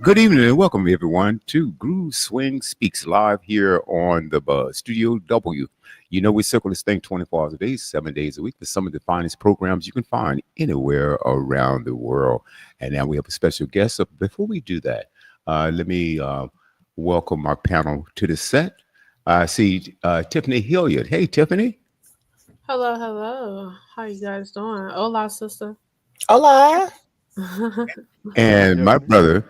Good evening and welcome everyone to Groove Swing Speaks live here on the Buzz Studio W. You know we circle this thing 24 hours a day, 7 days a week for some of the finest programs you can find anywhere around the world. And now we have a special guest. So before we do that, let me welcome our panel to the set. I see Tiffany Hilliard. Hey, Tiffany. Hello, hello. How you guys doing? Hola, sister. Hola. How you And my doing? brother,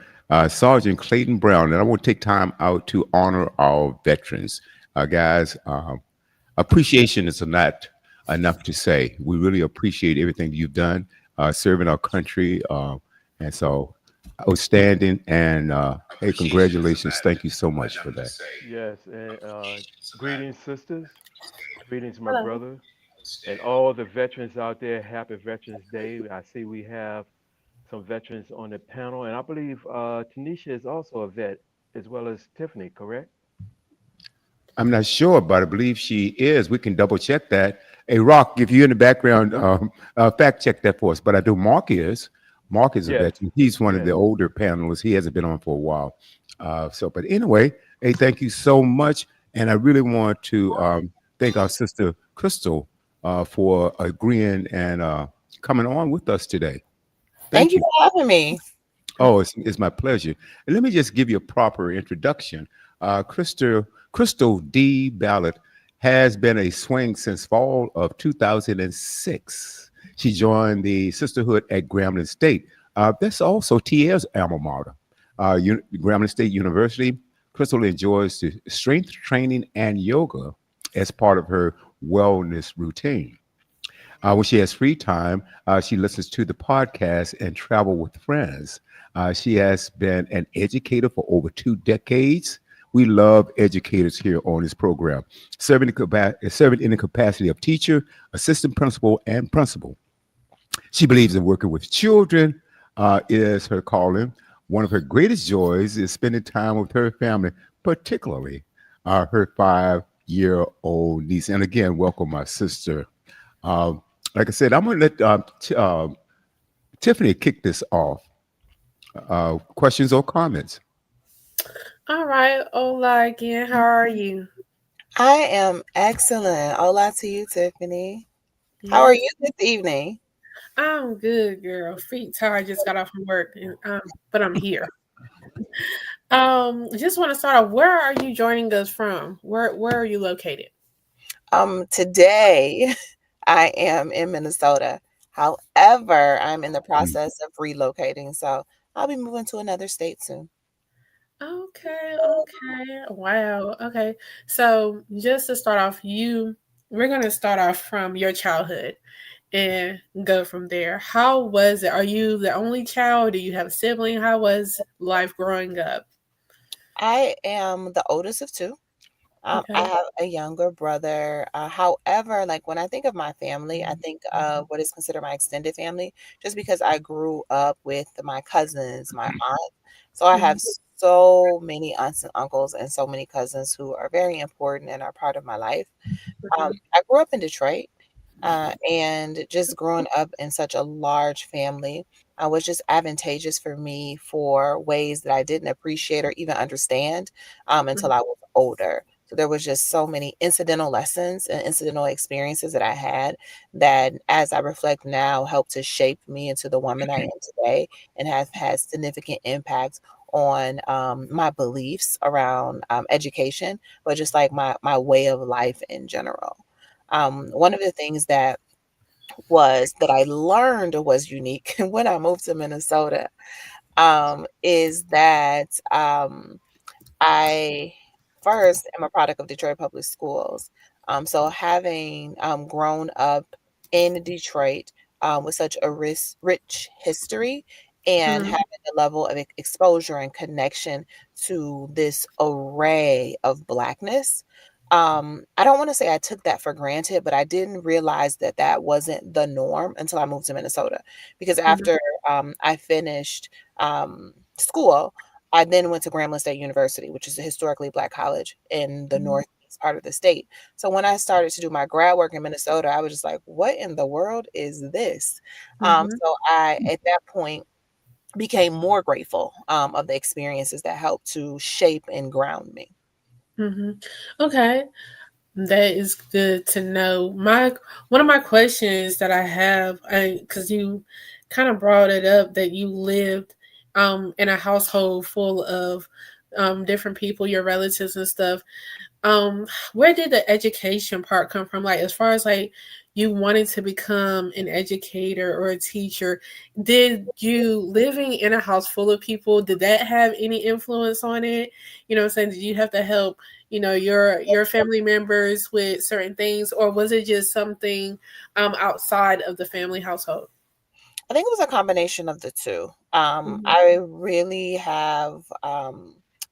Sergeant Clayton Brown. And I want to take time out to honor our veterans. Guys, appreciation is not enough to say. We really appreciate everything you've done serving our country. And so, outstanding. And hey, congratulations. Thank you so much for that. Yes, and greetings, sisters. Greetings, my Hello. brother, and all the veterans out there. Happy Veterans Day. I see we have some veterans on the panel, and I believe Tanisha is also a vet, as well as Tiffany, correct? I'm not sure, but I believe she is. We can double check that. Hey, Rock, if you're in the background, fact check that for us. But I do. Mark is. Mark is a Yes, veteran. He's one of the yes. older panelists. He hasn't been on for a while. But anyway, hey, thank you so much. And I really want to thank our sister Crystal for agreeing and coming on with us today. Thank Thank you you. for having me. Oh, it's my pleasure. And let me just give you a proper introduction. Crystal D. Ballard has been a swing since fall of 2006. She joined the sisterhood at Grambling State. That's also TL's alma mater. Grambling State University. Crystal enjoys the strength training and yoga as part of her wellness routine. When she has free time, she listens to the podcast and travel with friends. She has been an educator for over 2 decades. We love educators here on this program, serving in the capacity of teacher, assistant principal, and principal. She believes in working with children is her calling. One of her greatest joys is spending time with her family, particularly her 5-year-old niece. And again, welcome my sister. Um, like I said, I'm going to let Tiffany kick this off. Questions or comments? All right. Hola again. How are you? I am excellent. Hola to you, Tiffany. How are Yes, you this evening? I'm good, girl. Feet tired. Just got off from work, but I'm here. Just want to start off. Where are you joining us from? Where are you located? Today I am in Minnesota. However, I'm in the Mm. process of relocating, so I'll be moving to another state soon. Okay. Okay. Wow. Okay. So just to start off, we're gonna start off from your childhood and go from there. How was it? Are you the only child? Do you have a sibling? How was life growing up? I am the oldest of two. I Okay. have a younger brother. However, like when I think of my family, I think of what is considered my extended family, just because I grew up with my cousins, my aunt. So I have Mhm. so many aunts and uncles and so many cousins who are very important and are part of my life. Mhm. I grew up in Detroit, and just growing up in such a large family was just advantageous for me for ways that I didn't appreciate or even understand until I was older. So there was just so many incidental lessons and incidental experiences that I had that, as I reflect now, helped to shape me into the woman I am today and have had significant impact on my beliefs around education, but just like my way of life in general. One of the things that I learned was unique when I moved to Minnesota, is that I first am a product of Detroit Public Schools. So having grown up in Detroit with such a rich history and Mhm. having the level of exposure and connection to this array of Blackness, I don't want to say I took that for granted, but I didn't realize that that wasn't the norm until I moved to Minnesota. Because Mhm. after I finished school, I then went to Grambling State University, which is a historically Black college in the Mhm. northeast part of the state. So when I started to do my grad work in Minnesota, I was just like, what in the world is this? Mhm. So I, at that point, became more grateful of the experiences that helped to shape and ground me. Hmm. Okay, that is good to know. My one of my questions that I have, because you kind of brought it up that you lived in a household full of different people, your relatives and stuff. Where did the education part come from? Like, as far as like you wanted to become an educator or a teacher, did you living in a house full of people, did that have any influence on it? You know what I'm saying? Did you have to help, your family members with certain things, or was it just something outside of the family household? I think it was a combination of the two. Mhm. I really have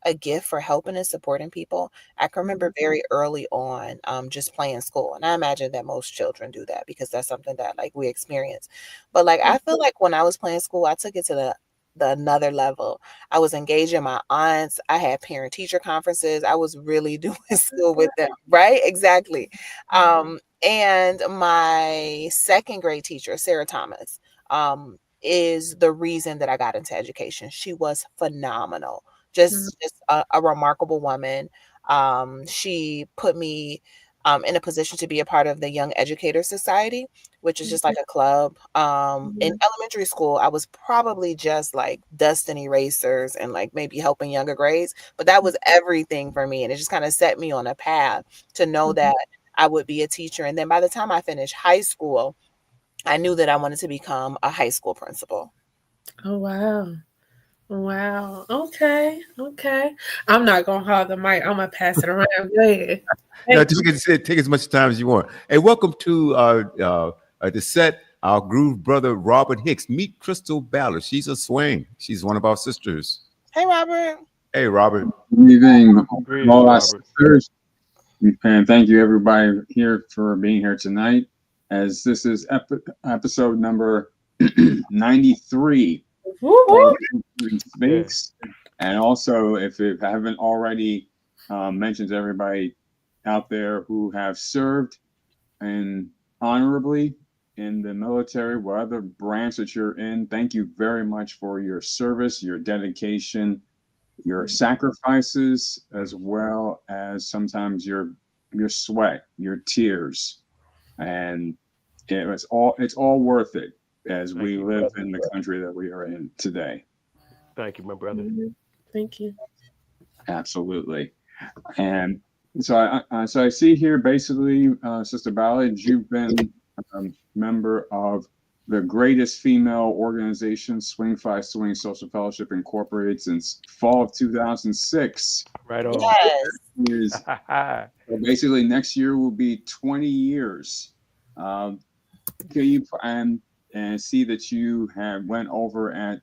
a gift for helping and supporting people. I can remember very early on just playing school. And I imagine that most children do that because that's something that like we experience. But like I feel like when I was playing school, I took it to the another level. I was engaging my aunts. I had parent teacher conferences. I was really doing school with them, right? Exactly. And my second grade teacher, Sarah Thomas, is the reason that I got into education. She was phenomenal, Mhm. just a remarkable woman. She put me in a position to be a part of the Young Educator Society, which is just like a club. In Mhm. elementary school, I was probably just like dusting erasers and like maybe helping younger grades, but that was everything for me. And it just kind of set me on a path to know Mhm. that I would be a teacher. And then by the time I finished high school, I knew that I wanted to become a high school principal. Oh, wow. Wow. Okay. Okay. I'm not gonna hog the mic. I'm gonna pass it around. Go ahead. Now, Thank just get to take as much time as you want. Hey, welcome to the set. Our groove brother Robert Hicks. Meet Crystal Ballard. She's a swing. She's one of our sisters. Hey, Robert. Hey, Robert. Good evening, Greetings, all our Robert. sisters, and thank you everybody here for being here tonight. As this is episode number 93 you. Whoop, of whoop. Yeah. Speaks, and also if you haven't already mentioned to everybody out there who have served and honorably in the military, whatever branch that you're in, thank you very much for your service, your dedication, your sacrifices, as well as sometimes your sweat, your tears, and it's all worth it as Thank we you, live brother. in the country that we are in today. Thank you, my brother. Mhm. Thank you. Absolutely. And so I see here basically, Sister Ballard, you've been a member of the greatest female organization, Swing Five Swing Social Fellowship Incorporated, since fall of 2006. Right on. Yes. Is so basically next year will be 20 years. Um, can you and see that you have went over at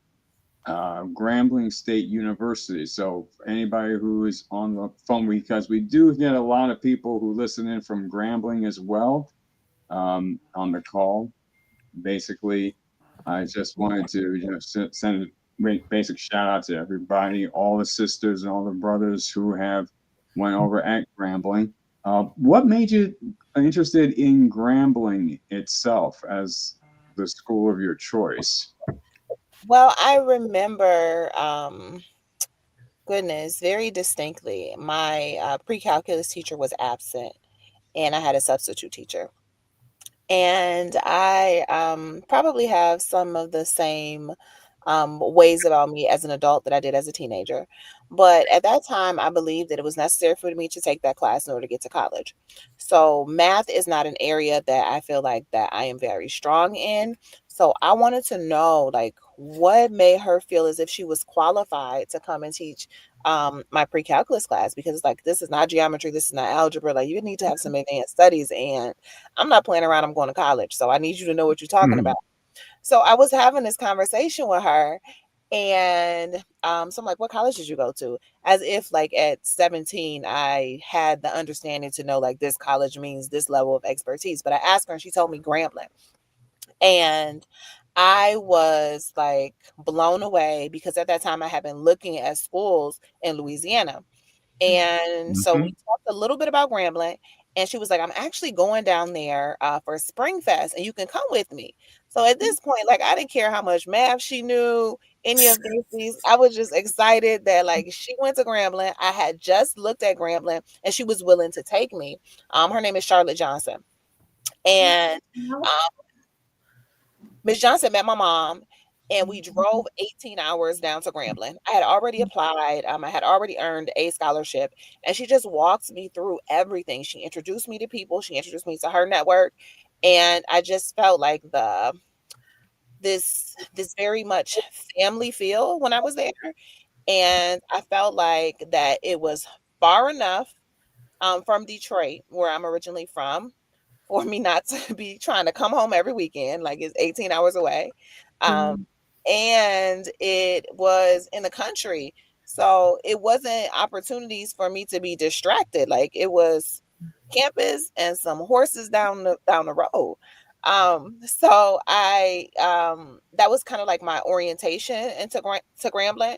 Grambling State University. So for anybody who is on the phone, because we do get a lot of people who listen in from Grambling as well on the call. Basically, I just wanted to send a basic shout out to everybody, all the sisters and all the brothers who have went over at Grambling. What made you interested in Grambling itself as the school of your choice? Well, I remember, goodness, very distinctly. My pre-calculus teacher was absent, and I had a substitute teacher. And I probably have some of the same ways about me as an adult that I did as a teenager. But at that time, I believed that it was necessary for me to take that class in order to get to college. So math is not an area that I feel like that I am very strong in. So I wanted to know like what made her feel as if she was qualified to come and teach my pre-calculus class, because like this is not geometry, this is not algebra. Like you need to have some advanced studies, and I'm not playing around. I'm going to college. So I need you to know what you're talking about. So I was having this conversation with her, and so I'm like, what college did you go to? As if like at 17, I had the understanding to know like this college means this level of expertise. But I asked her and she told me Grambling. And I was like blown away because at that time I had been looking at schools in Louisiana. And so we Mm-hmm. talked a little bit about Grambling, and she was like, I'm actually going down there for Spring Fest, and you can come with me. So at this point, like, I didn't care how much math she knew, any of these. I was just excited that, like, she went to Grambling. I had just looked at Grambling, and she was willing to take me. Her name is Charlotte Johnson. And Miss Johnson met my mom, and we drove 18 hours down to Grambling. I had already applied. I had already earned a scholarship, and she just walked me through everything. She introduced me to people. She introduced me to her network, and I just felt like this very much family feel when I was there, and I felt like that it was far enough from Detroit, where I'm originally from, for me not to be trying to come home every weekend. Like, it's 18 hours away. And it was in the country. So it wasn't opportunities for me to be distracted. Like, it was campus and some horses down the road. So I that was kind of like my orientation into to Grambling.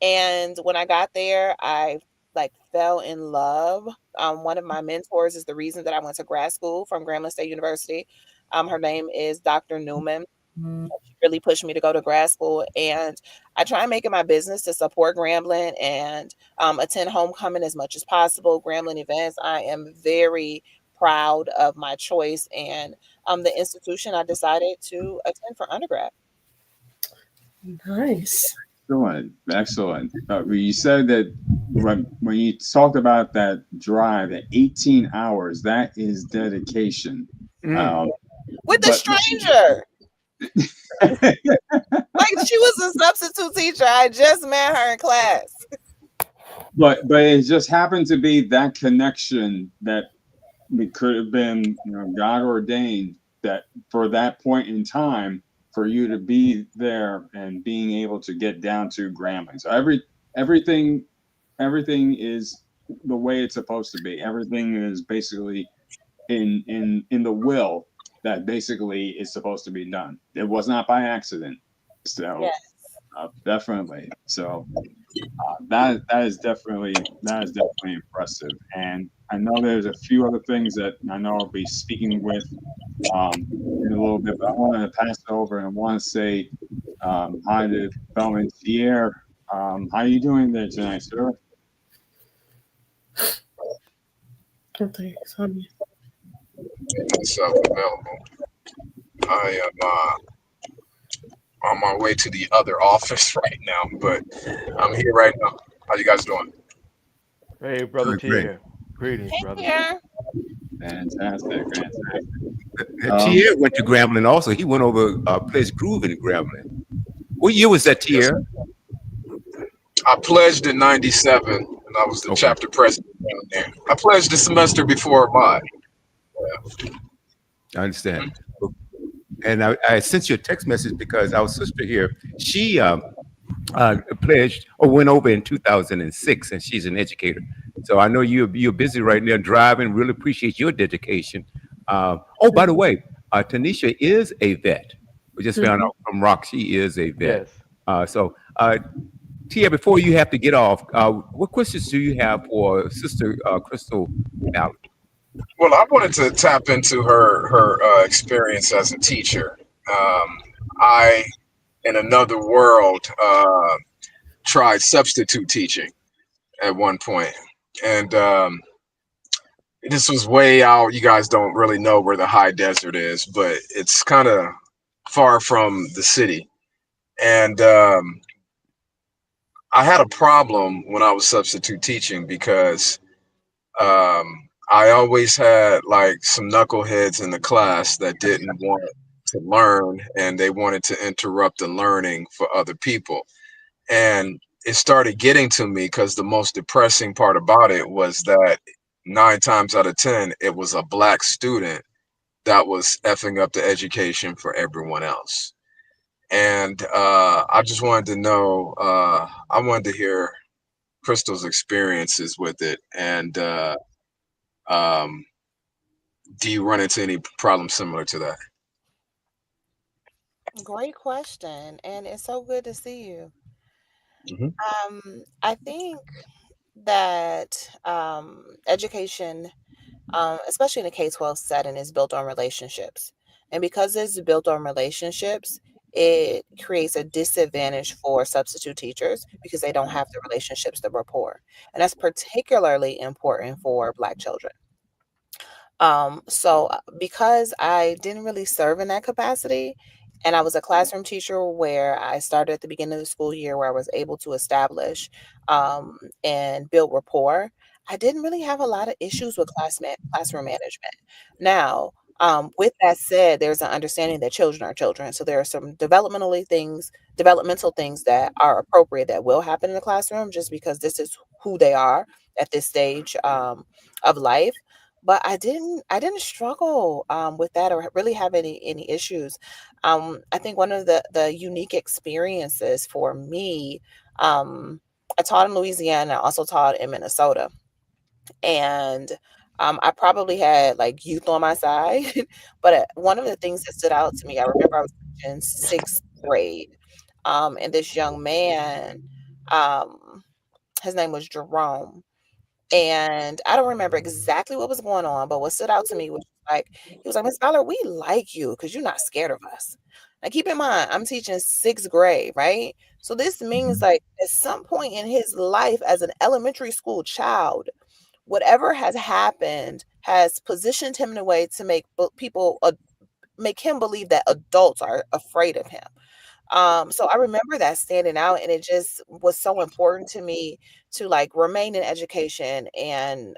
And when I got there, I like fell in love. One of my mentors is the reason that I went to grad school from Grambling State University. Her name is Dr. Newman. She really pushed me to go to grad school, and I try and make it my business to support Grambling and attend homecoming as much as possible. Grambling events. I am very proud of my choice and the institution I decided to attend for undergrad. Nice. Excellent. You said that when you talked about that drive, at 18 hours, that is dedication. With the stranger. Like, she was a substitute teacher. I just met her in class. But it just happened to be that connection that it could have been, God ordained that for that point in time for you to be there and being able to get down to Grambling. So everything is the way it's supposed to be. Everything is basically in the will that basically is supposed to be done. It was not by accident. So yes. Definitely. So that is definitely impressive. And I know there's a few other things that I know I'll be speaking with in a little bit, but I want to pass it over and I want to say hi to Bellman Pierre. How are you doing there tonight, sir? Myself available. I am on my way to the other office right now, but I'm here right now. How you guys doing? Hey, brother T. Greetings, brother. Yeah. Fantastic. Tier went to Grambling also. He went over Pledge Groove in Grambling. What year was that, Tier? I pledged in '97, and I was the chapter president down there. I pledged the semester before mine. Yeah. I understand. And I sent you a text message because our sister here, she pledged or went over in 2006, and she's an educator. So I know you're busy right now driving. Really appreciate your dedication. By the way, Tanisha is a vet. We just found out from Rock she is a vet. Yes. Tia, before you have to get off, what questions do you have for Sister Crystal Ballard? Well, I wanted to tap into her experience as a teacher. I, in another world, tried substitute teaching at one point, and this was way out. You guys don't really know where the high desert is, but it's kind of far from the city, and I had a problem when I was substitute teaching because I always had like some knuckleheads in the class that didn't want to learn, and they wanted to interrupt the learning for other people. And it started getting to me because the most depressing part about it was that 9 times out of 10, it was a Black student that was effing up the education for everyone else. And I just wanted to know, I wanted to hear Crystal's experiences with it. And do you run into any problems similar to that? Great question. And it's so good to see you. Mm-hmm. I think that education, especially in a K-12 setting, is built on relationships. And because it's built on relationships, it creates a disadvantage for substitute teachers because they don't have the relationships, the rapport. And that's particularly important for Black children. Because I didn't really serve in that capacity, and I was a classroom teacher where I started at the beginning of the school year where I was able to establish and build rapport, I didn't really have a lot of issues with classroom management. Now, with that said, there's an understanding that children are children. So there are some developmental things that are appropriate that will happen in the classroom just because this is who they are at this stage of life. But I didn't struggle with that or really have any issues. I think one of the unique experiences for me, I taught in Louisiana, I also taught in Minnesota, and I probably had like youth on my side. But one of the things that stood out to me, I remember I was in sixth grade, and this young man, um, his name was Jerome, and I don't remember exactly what was going on, but what stood out to me was like, he was like, "Miss Ballard, we like you because you're not scared of us." Now, keep in mind, I'm teaching sixth grade, right? So this means like at some point in his life as an elementary school child, whatever has happened has positioned him in a way to make him believe that adults are afraid of him. So I remember that standing out, and it just was so important to me to like remain in education and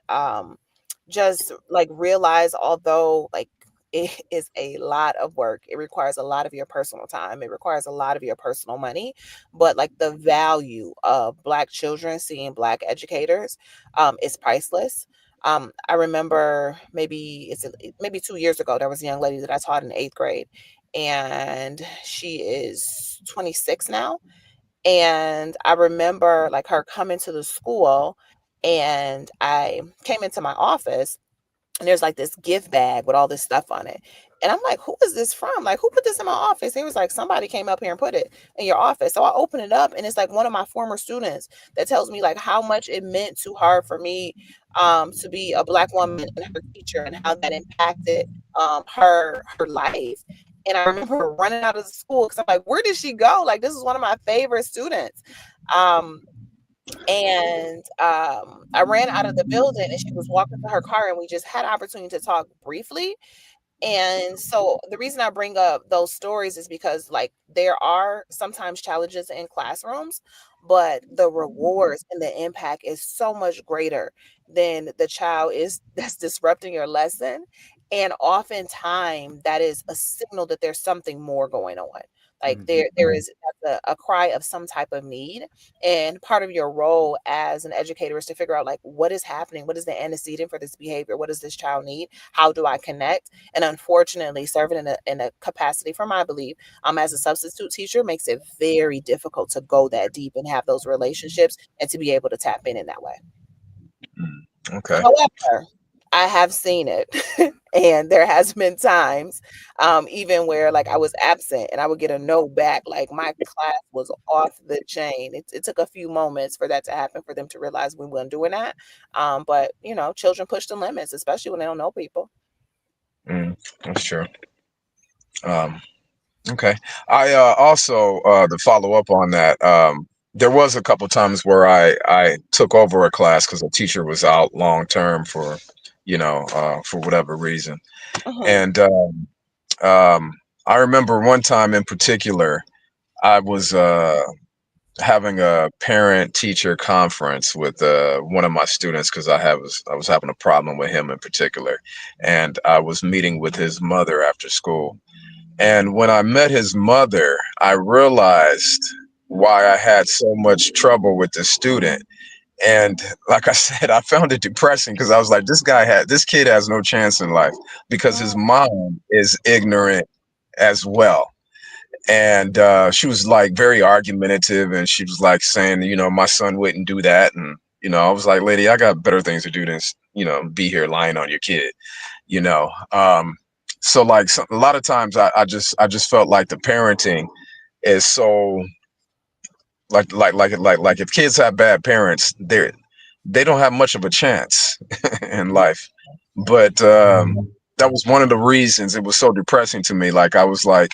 just like realize, although like it is a lot of work, it requires a lot of your personal time, it requires a lot of your personal money, but like the value of Black children seeing Black educators is priceless. I remember maybe 2 years ago, there was a young lady that I taught in eighth grade, and she is 26 now. And I remember like her coming to the school, and I came into my office, and there's like this gift bag with all this stuff on it. And I'm like, who is this from? Like, who put this in my office? He was like, somebody came up here and put it in your office. So I open it up, and it's like one of my former students that tells me like how much it meant to her for me to be a Black woman and her teacher, and how that impacted her life. And I remember her running out of the school because I'm like, where did she go? Like, this is one of my favorite students. Um, and I ran out of the building, and she was walking to her car, and we just had an opportunity to talk briefly. And so the reason I bring up those stories is because like there are sometimes challenges in classrooms, but the rewards and the impact is so much greater than the child is that's disrupting your lesson. And oftentimes that is a signal that there's something more going on. Like there is a cry of some type of need. And part of your role as an educator is to figure out like what is happening, what is the antecedent for this behavior, what does this child need, how do I connect? And unfortunately, serving in a capacity, from my belief, as a substitute teacher makes it very difficult to go that deep and have those relationships and to be able to tap in that way. Okay. However, I have seen it, and there has been times, even where like I was absent and I would get a note back, like my class was off the chain. It took a few moments for that to happen, for them to realize we weren't doing that. But children push the limits, especially when they don't know people. That's true. Um, okay. I also to follow up on that. There was a couple times where I took over a class because a teacher was out long term for whatever reason. And I remember one time in particular, I was having a parent teacher conference with one of my students because I was having a problem with him in particular, and I was meeting with his mother after school. And when I met his mother, I realized why I had so much trouble with this student. And like I said, I found it depressing because I was like, this kid has no chance in life because his mom is ignorant as well. And she was like very argumentative, and she was like saying, my son wouldn't do that. And, I was like, lady, I got better things to do than, be here lying on your kid, you know. So like a lot of times I just felt like the parenting is so like if kids have bad parents, they don't have much of a chance in life. But that was one of the reasons it was so depressing to me. Like I was like,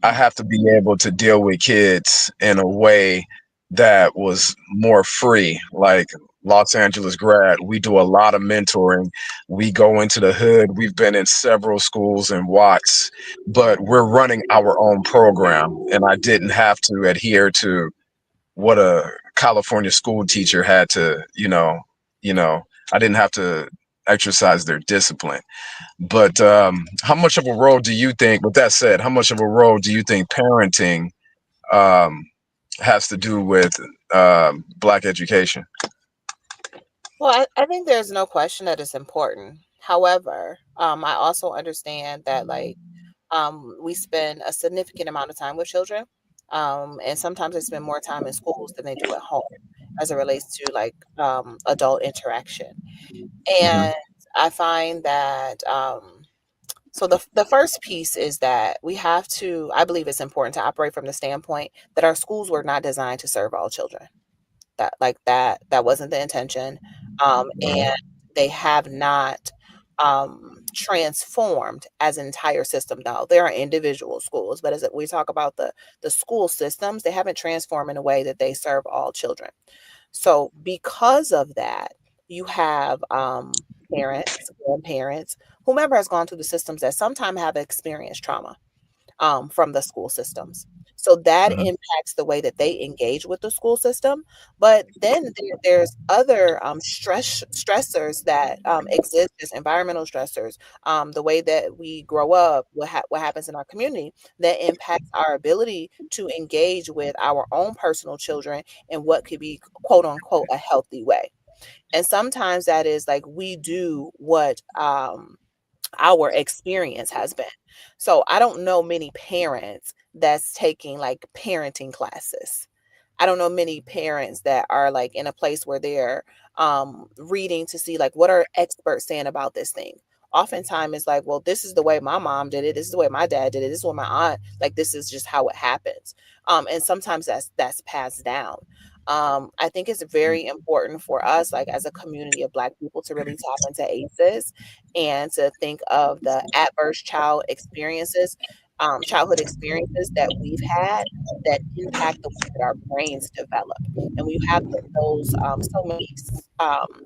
I have to be able to deal with kids in a way that was more free. Like Los Angeles grad, we do a lot of mentoring. We go into the hood. We've been in several schools in Watts, but we're running our own program. And I didn't have to adhere to what a California school teacher had to, I didn't have to exercise their discipline. But how much of a role do you think, with that said, how much of a role do you think parenting um, has to do with Black education? Well, I think there's no question that it's important. However, I also understand that we spend a significant amount of time with children, and sometimes they spend more time in schools than they do at home as it relates to adult interaction. Hmm. And I find that so the first piece is that we have to. I believe it's important to operate from the standpoint that our schools were not designed to serve all children. That wasn't the intention, and they have not transformed as an entire system. Now there are individual schools, but as we talk about the school systems, they haven't transformed in a way that they serve all children. So because of that, you have parents, grandparents, whomever has gone through the systems that sometimes have experienced trauma from the school systems. So that Hmm. impacts the way that they engage with the school system. But then there's other stressors that exist, just environmental stressors, the way that we grow up, what happens in our community that impacts our ability to engage with our own personal children in what could be quote unquote a healthy way. And sometimes that is like we do what our experience has been. So I don't know many parents that's taking like parenting classes. I don't know many parents that are like in a place where they're reading to see like what are experts saying about this thing. Oftentimes it's like, well, this is the way my mom did it. This is the way my dad did it. This is what my aunt like. This is just how it happens. And sometimes that's passed down. I think it's very important for us, like as a community of Black people, to really tap into ACEs and to think of the adverse childhood experiences that we've had that impact the way that our brains develop. And when you have those so many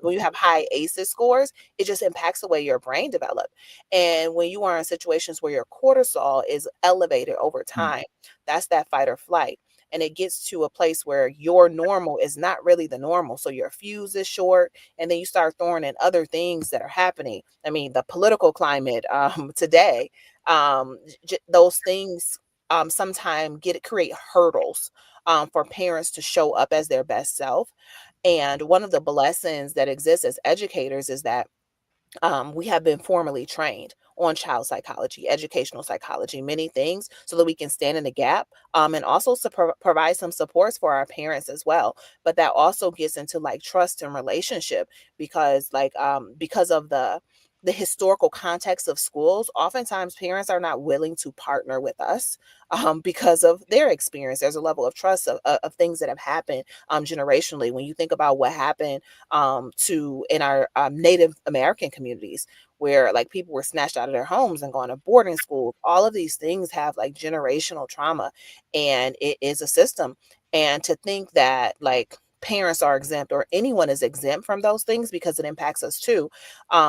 when you have high ACEs scores, it just impacts the way your brain develop. And when you are in situations where your cortisol is elevated over time, that's that fight or flight. And it gets to a place where your normal is not really the normal. So your fuse is short, and then you start throwing in other things that are happening. I mean, the political climate today, those things sometimes create hurdles for parents to show up as their best self. And one of the blessings that exists as educators is that we have been formally trained on child psychology, educational psychology, many things, so that we can stand in the gap and also provide some supports for our parents as well. But that also gets into like trust and relationship because of the historical context of schools. Oftentimes, parents are not willing to partner with us because of their experience. There's a level of trust of things that have happened generationally. When you think about what happened to in our Native American communities, where like people were snatched out of their homes and gone to boarding school. All of these things have like generational trauma, and it is a system. And to think that like parents are exempt or anyone is exempt from those things because it impacts us too,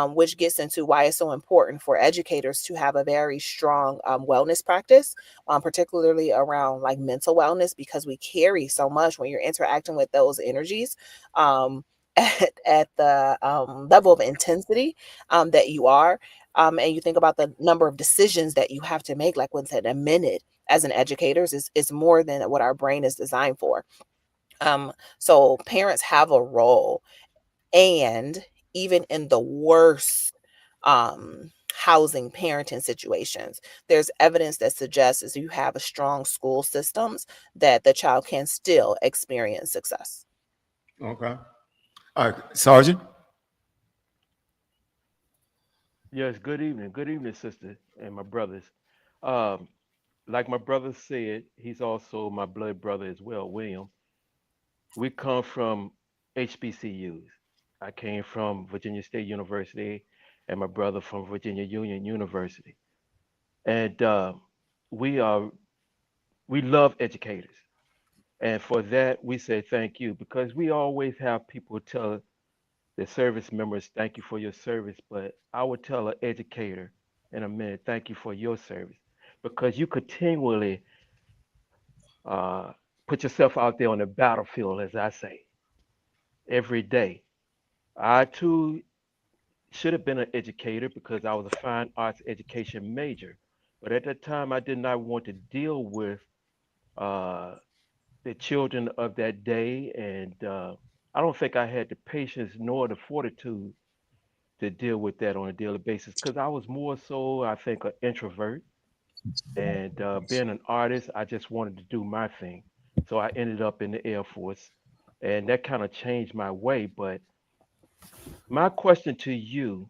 which gets into why it's so important for educators to have a very strong wellness practice, particularly around like mental wellness, because we carry so much when you're interacting with those energies. At the level of intensity that you are. And you think about the number of decisions that you have to make, like what's in a minute as an educator is more than what our brain is designed for. So parents have a role, and even in the worst housing parenting situations, there's evidence that suggests as you have a strong school systems that the child can still experience success. Okay. All right, Sergeant. Yes, good evening. Good evening, sister and my brothers. Um, like my brother said, he's also my blood brother as well, William. We come from HBCUs. I came from Virginia State University, and my brother from Virginia Union University. And we are we love educators, and for that we say thank you because we always have people tell the service members thank you for your service, but I would tell an educator in a minute thank you for your service because you continually uh, put yourself out there on the battlefield, as I say, every day. I too should have been an educator because I was a fine arts education major. But at that time, I did not want to deal with uh, the children of that day. And I don't think I had the patience nor the fortitude to deal with that on a daily basis because I was more so, I think, an introvert. And being an artist, I just wanted to do my thing. So I ended up in the Air Force. And that kind of changed my way. But my question to you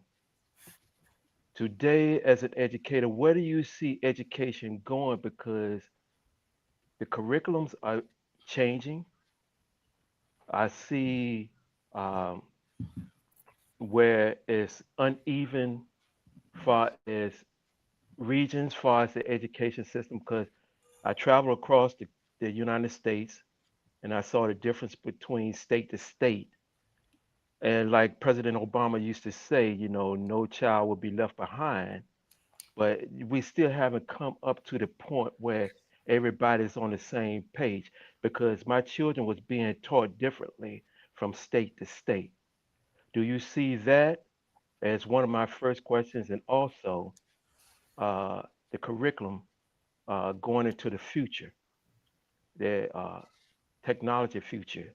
today, as an educator, where do you see education going? Because the curriculums are changing. I see um, where it's uneven far as regions, far as the education system. Because I travel across the United States and I saw the difference between state to state. And like President Obama used to say, no child will be left behind. But we still haven't come up to the point where everybody's on the same page because my children was being taught differently from state to state. Do you see that as one of my first questions? And also uh, the curriculum going into the future, the technology future,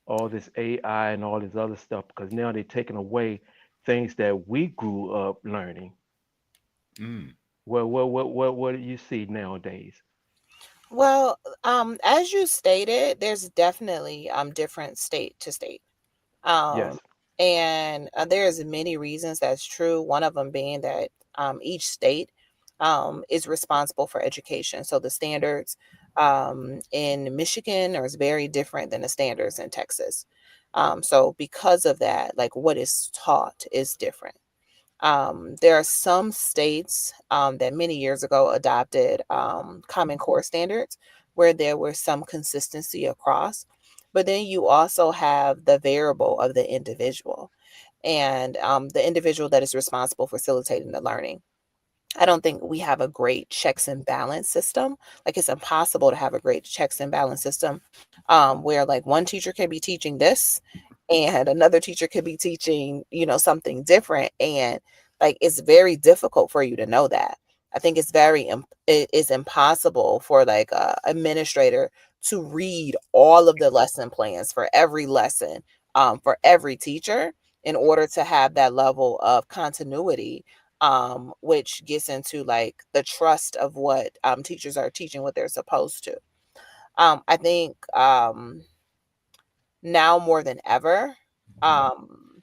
all this AI and all this other stuff, because now they're taking away things that we grew up learning. Mm. What do you see nowadays? Well, as you stated, there's definitely different state to state. Yes. Um, and there's many reasons that's true. One of them being that each state is responsible for education. So the standards in Michigan are very different than the standards in Texas. So because of that, like what is taught is different. There are some states that many years ago adopted Common Core standards where there was some consistency across. But then you also have the variable of the individual and the individual that is responsible for facilitating the learning. I don't think we have a great checks and balance system. Like it's impossible to have a great checks and balance system where like one teacher can be teaching this and another teacher could be teaching, something different. And like it's very difficult for you to know that. I think it is impossible for like a administrator to read all of the lesson plans for every lesson for every teacher in order to have that level of continuity, which gets into like the trust of what teachers are teaching what they're supposed to. I think now more than ever, um,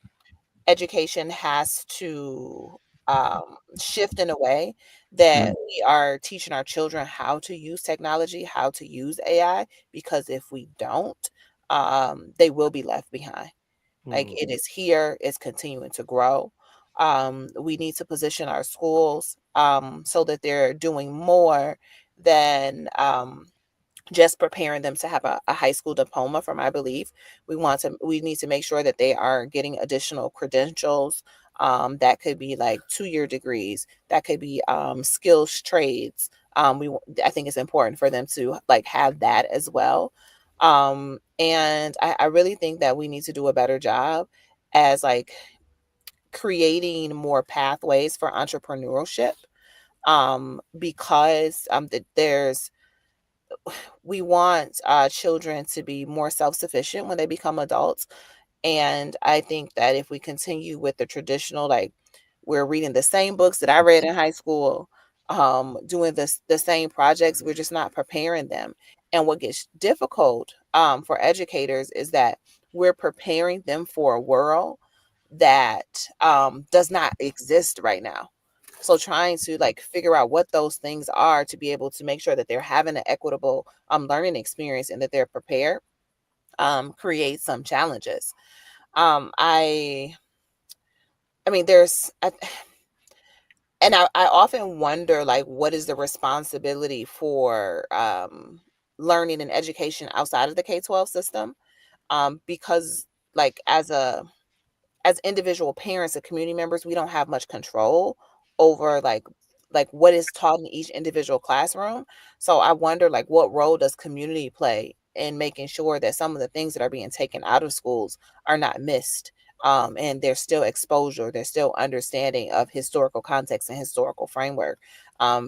education has to shift in a way that Mm. we are teaching our children how to use technology, how to use AI, because if we don't, they will be left behind. Like Hmm. it is here, it's continuing to grow. We need to position our schools so that they're doing more than just preparing them to have a high school diploma from I believe. We need to make sure that they are getting additional credentials. That could be like 2-year degrees, that could be skills trades. I think it's important for them to like have that as well. And I really think that we need to do a better job as like creating more pathways for entrepreneurship, because there's we want children to be more self-sufficient when they become adults. And I think that if we continue with the traditional, like we're reading the same books that I read in high school, doing the same projects, we're just not preparing them. And what gets difficult for educators is that we're preparing them for a world that does not exist right now. So trying to like figure out what those things are to be able to make sure that they're having an equitable learning experience and that they're prepared creates some challenges. I I mean, and I often wonder, like, what is the responsibility for learning and education outside of the K-12 system? Because, like, as individual parents and community members, we don't have much control over like what is taught in each individual classroom. So I wonder, like, what role does community play in making sure that some of the things that are being taken out of schools are not missed, and there's still exposure, there's still understanding of historical context and historical framework,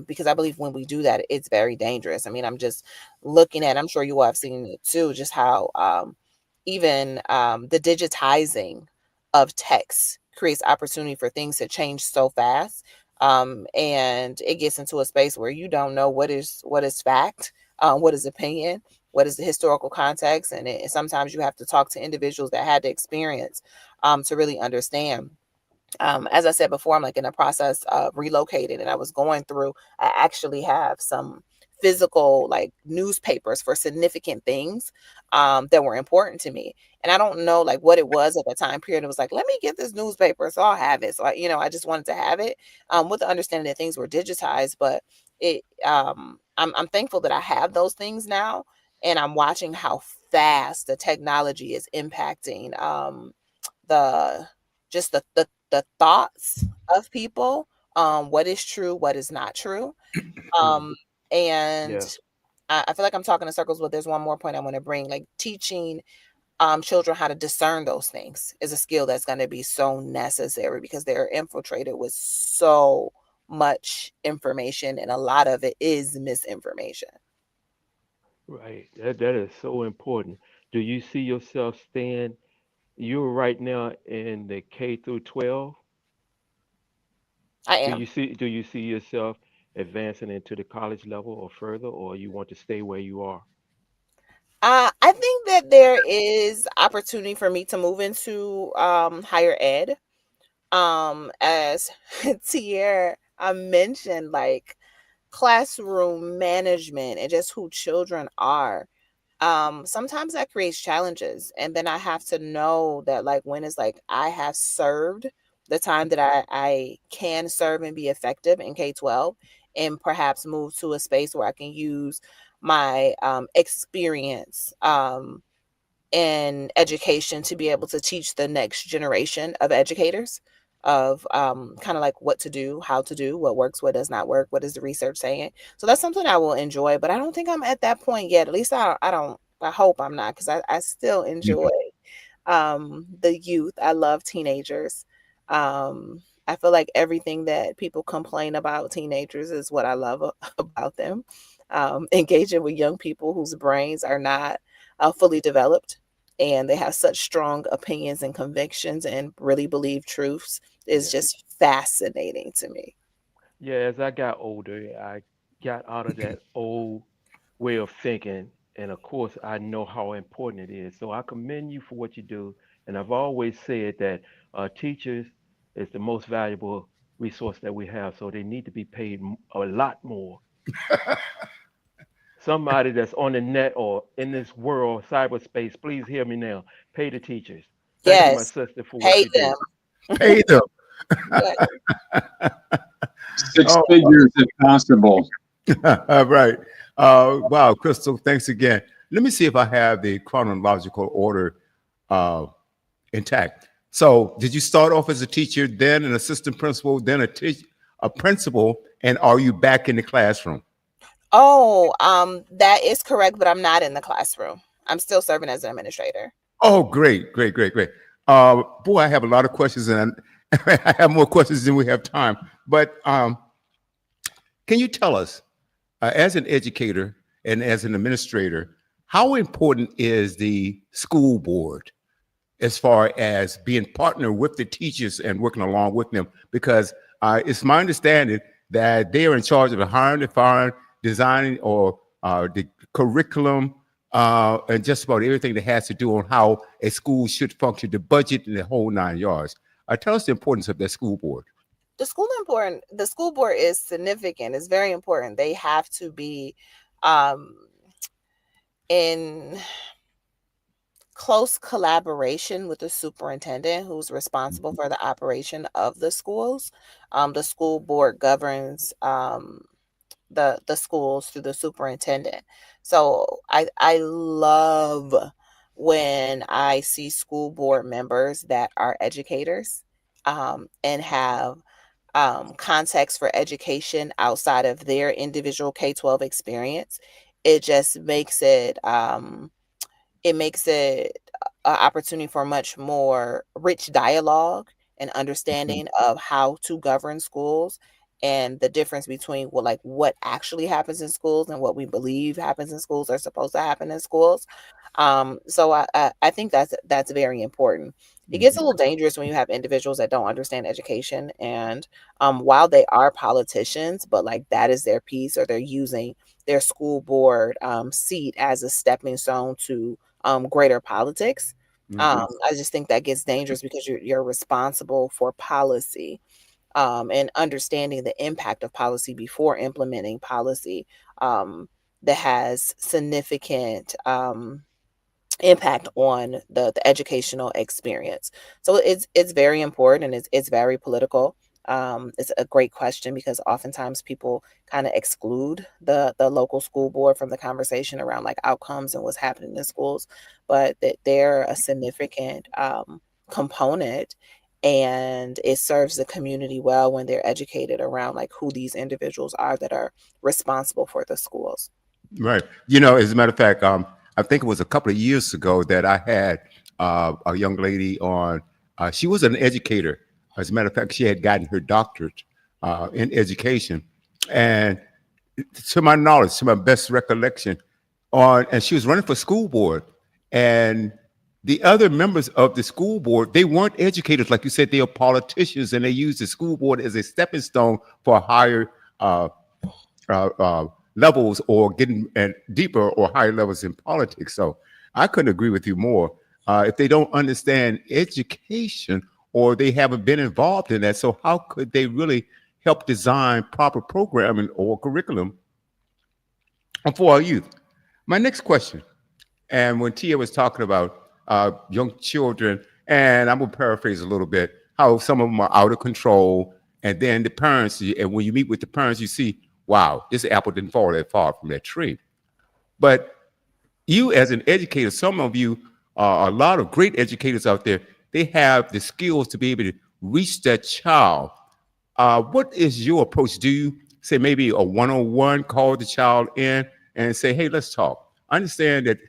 because I believe when we do that, it's very dangerous. I mean, I'm just looking at, I'm sure you all have seen it too, just how even the digitizing of text creates opportunity for things to change so fast, and it gets into a space where you don't know what is fact, what is opinion, what is the historical context, and sometimes you have to talk to individuals that had the experience to really understand. As I said before, I'm like in the process of relocating, and I was going through, I actually have some physical like newspapers for significant things that were important to me. And I don't know like what it was at the time period. It was like, let me get this newspaper. So I'll have it. So I just wanted to have it, with the understanding that things were digitized, but I'm thankful that I have those things now. And I'm watching how fast the technology is impacting, the just the thoughts of people, what is true, what is not true. Um, and Yeah. I feel like I'm talking in circles, but there's one more point I want to bring. Like teaching children how to discern those things is a skill that's going to be so necessary because they're infiltrated with so much information, and a lot of it is misinformation. Right. That is so important. Do you see yourself staying? You're right now in the K through 12. I Do am. you see yourself advancing into the college level or further, or you want to stay where you are? I think that there is opportunity for me to move into higher ed. As Tierra mentioned, like classroom management and just who children are, sometimes that creates challenges, and then I have to know that like when it's like I have served the time that I can serve and be effective in K-12, and perhaps move to a space where I can use my experience in education to be able to teach the next generation of educators of kind of like what to do, how to do, what works, what does not work, what is the research saying. So that's something I will enjoy, but I don't think I'm at that point yet. At least I don't, I hope I'm not, because I still enjoy the youth. I love teenagers. I feel like everything that people complain about teenagers is what I love about them. Engaging with young people whose brains are not fully developed, and they have such strong opinions and convictions and really believe truths is Yeah. just fascinating to me. Yeah, as I got older, I got out of that old way of thinking. And of course, I know how important it is. So I commend you for what you do. And I've always said that teachers is the most valuable resource that we have. So they need to be paid a lot more. Somebody that's on the net or in this world, cyberspace, please hear me now. Pay the teachers. Thank you, my Yes, sister, for what pay you them. do. Pay them. Yes. Six Oh, figures if possible. right. Wow, Crystal, thanks again. Let me see if I have the chronological order uh, intact. So, did you start off as a teacher, then an assistant principal, then a principal, and are you back in the classroom? Oh, that is correct, but I'm not in the classroom. I'm still serving as an administrator. Oh, great, great, great, great. Boy, I have a lot of questions, and I have more questions than we have time. But can you tell us, as an educator and as an administrator, how important is the school board as far as being partner with the teachers and working along with them? Because it's my understanding that they are in charge of the hiring, the firing, designing, or the curriculum, and just about everything that has to do on how a school should function, the budget, and the whole nine yards. Tell us the importance of that school board. The school board is significant. It's very important. They have to be um in close collaboration with the superintendent who's responsible for the operation of the schools. The school board governs the schools through the superintendent. So I love when I see school board members that are educators and have context for education outside of their individual K-12 experience. It just makes it an opportunity for much more rich dialogue and Mhm. understanding of how to govern schools and the difference between what actually happens in schools and what we believe happens in schools or supposed to happen in schools. So I think that's very important. It gets a Mhm. little dangerous when you have individuals that don't understand education, and while they are politicians, but like that is their piece, or they're using their school board seat as a stepping stone to greater politics. Mhm. I just think that gets dangerous because you're responsible for policy and understanding the impact of policy before implementing policy um, that has significant impact on the educational experience. So it's very important, and it's very political. It's a great question because oftentimes people kind of exclude the local school board from the conversation around like outcomes and what's happening in schools, but that they're a significant component, and it serves the community well when they're educated around like who these individuals are that are responsible for the schools. Right. As a matter of fact, I think it was a couple of years ago that I had a young lady on. She was an educator. As a matter of fact, she had gotten her doctorate in education, and to my knowledge, to my best recollection, and she was running for school board, and the other members of the school board, they weren't educators, like you said, they are politicians, and they use the school board as a stepping stone for higher uh, levels, or getting at deeper or higher levels in politics. So I couldn't agree with you more. If they don't understand education, or they haven't been involved in that, so how could they really help design proper programming or curriculum for our youth? My next question, and when Tia was talking about young children, and I'm gonna paraphrase a little bit, how some of them are out of control, and then the parents, and when you meet with the parents, you see, wow, this apple didn't fall that far from that tree. But you, as an educator, some of you, a lot of great educators out there, they have the skills to be able to reach that child. What is your approach? Do you say maybe a one-on-one, call the child in and say, "Hey, let's talk. I understand that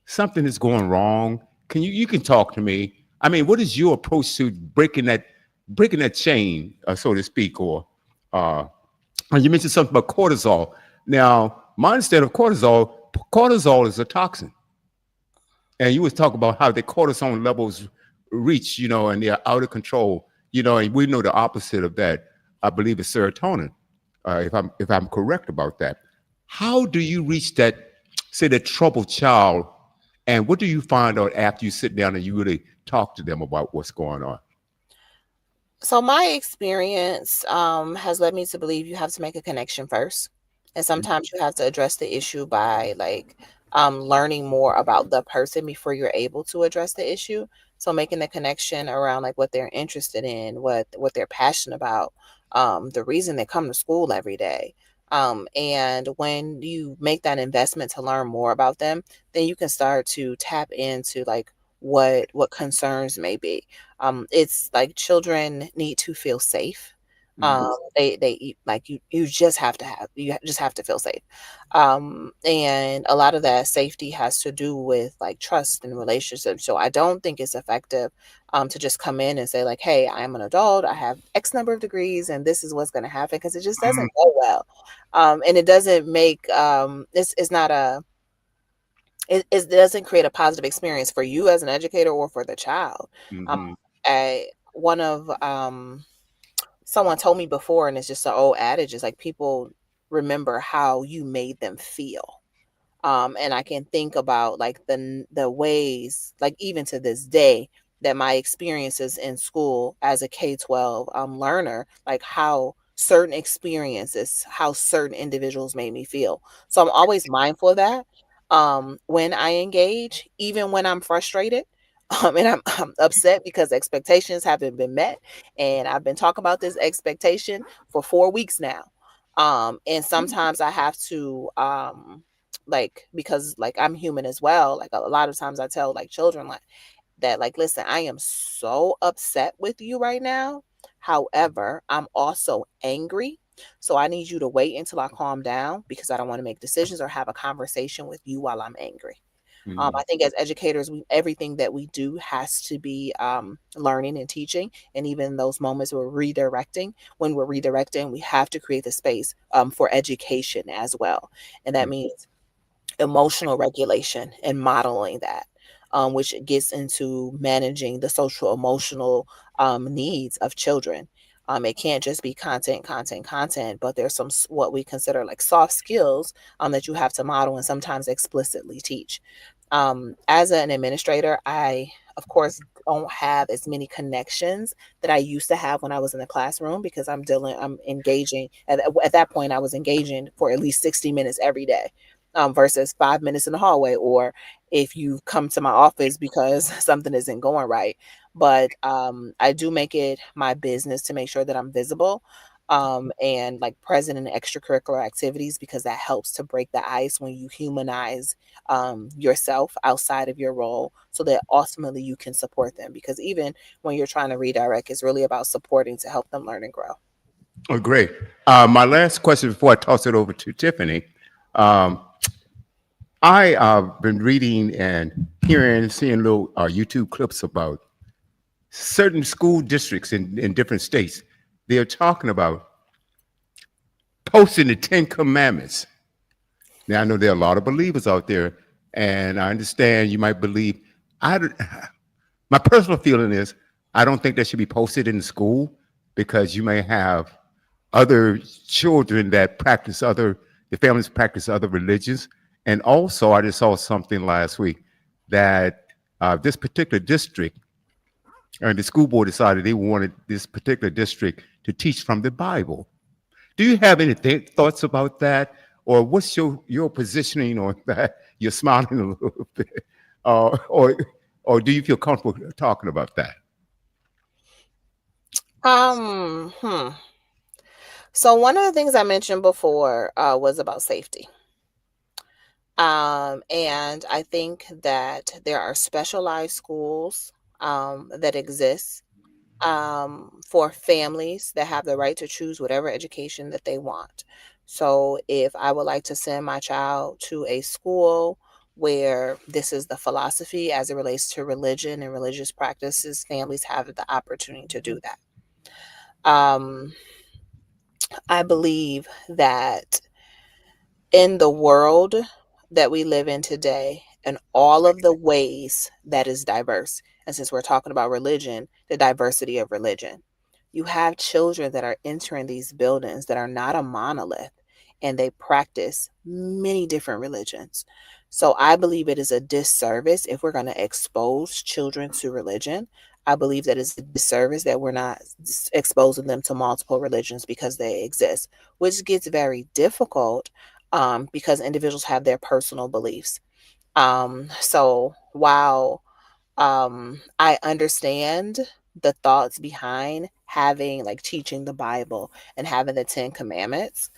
something is going wrong. You can talk to me." I mean, what is your approach to breaking that chain, so to speak? Or you mentioned something about cortisol. Now, my understanding of cortisol is a toxin, and you was talking about how the cortisol levels reach, and they're out of control, and we know the opposite of that. I believe is serotonin, if I'm correct about that. How do you reach that, say, that troubled child, and what do you find out after you sit down and you really talk to them about what's going on? So my experience has led me to believe you have to make a connection first, and sometimes you have to address the issue by like learning more about the person before you're able to address the issue. So making the connection around like what they're interested in, what they're passionate about, the reason they come to school every day. And when you make that investment to learn more about them, then you can start to tap into like what concerns may be. It's like children need to feel safe. Mhm. Like you just have to just have to feel safe. And a lot of that safety has to do with like trust and relationships. So I don't think it's effective to just come in and say like, "Hey, I am an adult. I have X number of degrees, and this is what's going to happen," because it just doesn't go well, and it doesn't make it's not a it doesn't create a positive experience for you as an educator or for the child. Um, Mhm. one of someone told me before, and it's just an old adage, is like people remember how you made them feel. And I can think about like the ways, like even to this day, that my experiences in school as a K-12 learner, like how certain experiences, how certain individuals made me feel. So I'm always mindful of that. When I engage, even when I'm frustrated, and I'm upset because expectations haven't been met, and I've been talking about this expectation for 4 weeks now. And sometimes I have to, like, because like I'm human as well. Like a lot of times I tell like children like that, like, listen, I am so upset with you right now. However, I'm also angry. So I need you to wait until I calm down because I don't want to make decisions or have a conversation with you while I'm angry. I think as educators, everything that we do has to be learning and teaching. And even those moments where when we're redirecting, we have to create the space for education as well. And that means emotional regulation and modeling that, which gets into managing the social emotional needs of children. It can't just be content, but there's what we consider like soft skills that you have to model and sometimes explicitly teach. As an administrator, I, of course, don't have as many connections that I used to have when I was in the classroom because I'm engaging. At that point, I was engaging for at least 60 minutes every day, versus 5 minutes in the hallway, or if you come to my office because something isn't going right. But I do make it my business to make sure that I'm visible, and like present in extracurricular activities because that helps to break the ice when you humanize yourself outside of your role so that ultimately you can support them, because even when you're trying to redirect, it's really about supporting to help them learn and grow. Oh, great. My last question before I toss it over to Tiffany. Um, I been reading and hearing, seeing little YouTube clips about certain school districts in different states. They're talking about posting the Ten Commandments. Now, I know there are a lot of believers out there, and I understand you might believe. I, don't- my personal feeling is I don't think that should be posted in school because you may have other children that the families practice other religions. And also, I just saw something last week that this particular district and the school board decided they wanted this particular district to teach from the Bible. Do you have any thoughts about that, or what's your positioning on that? You're smiling a little bit, uh, or or do you feel comfortable talking about that? Um, hmm. So one of the things I mentioned before was about safety. And I think that there are specialized schools that exist for families that have the right to choose whatever education that they want. So if I would like to send my child to a school where this is the philosophy as it relates to religion and religious practices, families have the opportunity to do that. Um, I believe that in the world that we live in today and all of the ways that is diverse, and since we're talking about religion, the diversity of religion, you have children that are entering these buildings that are not a monolith and they practice many different religions. So I believe it is a disservice if we're going to expose children to religion. I believe that it's a disservice that we're not exposing them to multiple religions because they exist, which gets very difficult because individuals have their personal beliefs. So while I understand the thoughts behind having like teaching the Bible and having the Ten Commandments,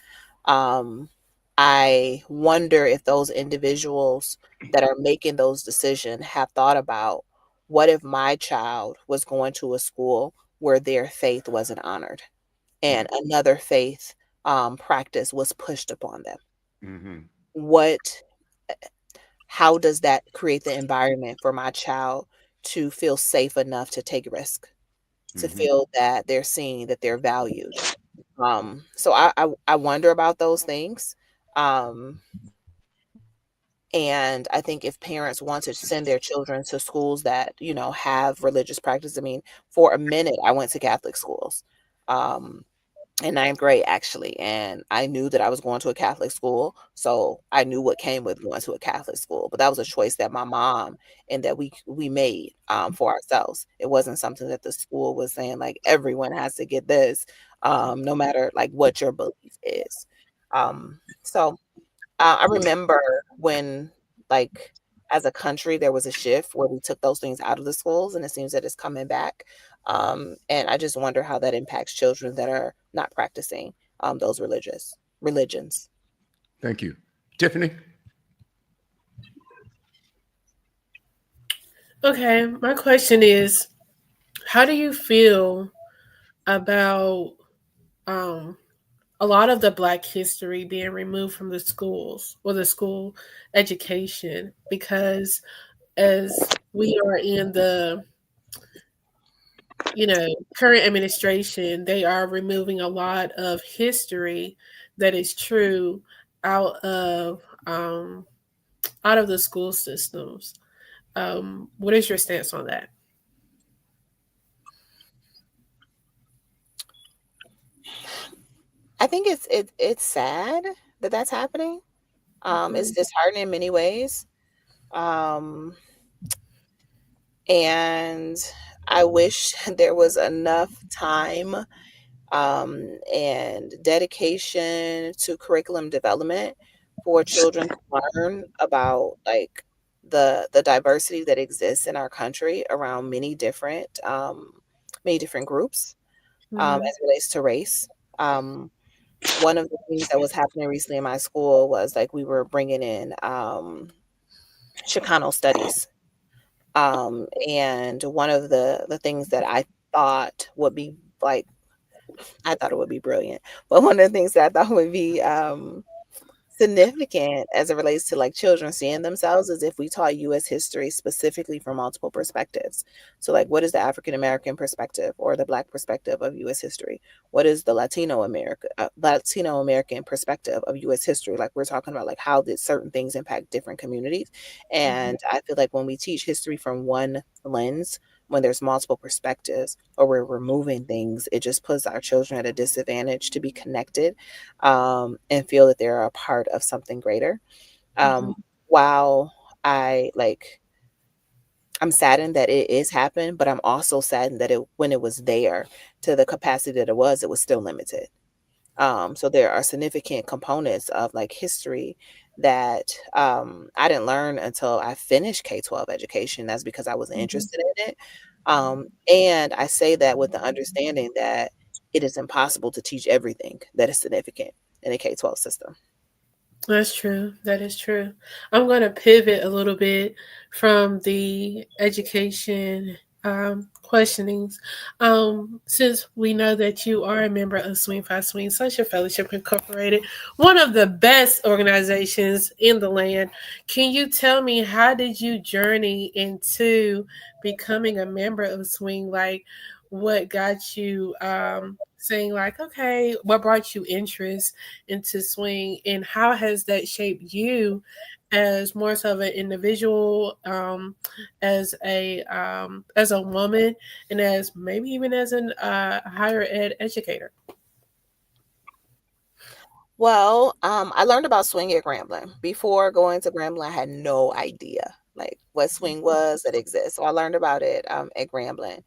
um, I wonder if those individuals that are making those decisions have thought about what if my child was going to a school where their faith wasn't honored and another faith practice was pushed upon them. Mm-hmm. What How does that create the environment for my child to feel safe enough to take risk, to Mm-hmm. feel that they're seen, that they're valued? So I wonder about those things. Um, and I think if parents want to send their children to schools that, have religious practice, I mean, for a minute, I went to Catholic schools. Um, in ninth grade actually, and I knew that I was going to a Catholic school, so I knew what came with going to a Catholic school. But that was a choice that my mom and that we made for ourselves. It wasn't something that the school was saying like everyone has to get this, no matter like what your belief is. So I remember when like as a country, there was a shift where we took those things out of the schools, and it seems that it's coming back. And I just wonder how that impacts children that are not practicing those religions. Thank you. Tiffany? Okay, my question is, how do you feel about um, a lot of the Black history being removed from the schools or the school education? Because as we are in the current administration, they are removing a lot of history that is true out of um, out of the school systems. What is your stance on that? I think it's sad that that's happening. It's disheartening in many ways. Um, and I wish there was enough time and dedication to curriculum development for children to learn about like the diversity that exists in our country around many different groups as Mm-hmm. it relates to race. Um, one of the things that was happening recently in my school was like we were bringing in Chicano studies. And one of the things that thought would be like I thought it would be brilliant, but one of the things that I thought would be significant as it relates to like children seeing themselves is if we taught US history specifically from multiple perspectives. So like what is the African American perspective or the Black perspective of US history? What is the Latino American perspective of US history? Like we're talking about like how did certain things impact different communities? And I feel like when we teach history from one lens, when there's multiple perspectives or we're removing things, it just puts our children at a disadvantage to be connected and feel that they're a part of something greater. Mm-hmm. While I like, I'm saddened that it is happening, but I'm also saddened that when it was there to the capacity that it was still limited. So there are significant components of like history that I didn't learn until I finished K-12 education. That's because I wasn't Mm-hmm. interested in it. And I say that with the understanding that it is impossible to teach everything that is significant in a K-12 system. That's true. That is true. I'm going to pivot a little bit from the education questionings. Since we know that you are a member of Swing Five Swing Social Fellowship Incorporated, one of the best organizations in the land, can you tell me how did you journey into becoming a member of Swing? Like, what got you saying like, okay, what brought you interest into swing, and how has that shaped you as more so of an individual, as a woman, and as maybe even as an higher ed educator? Well, I learned about swing at Grambling. Before going to Grambling, I had no idea like what swing was that exists. So I learned about it at Grambling.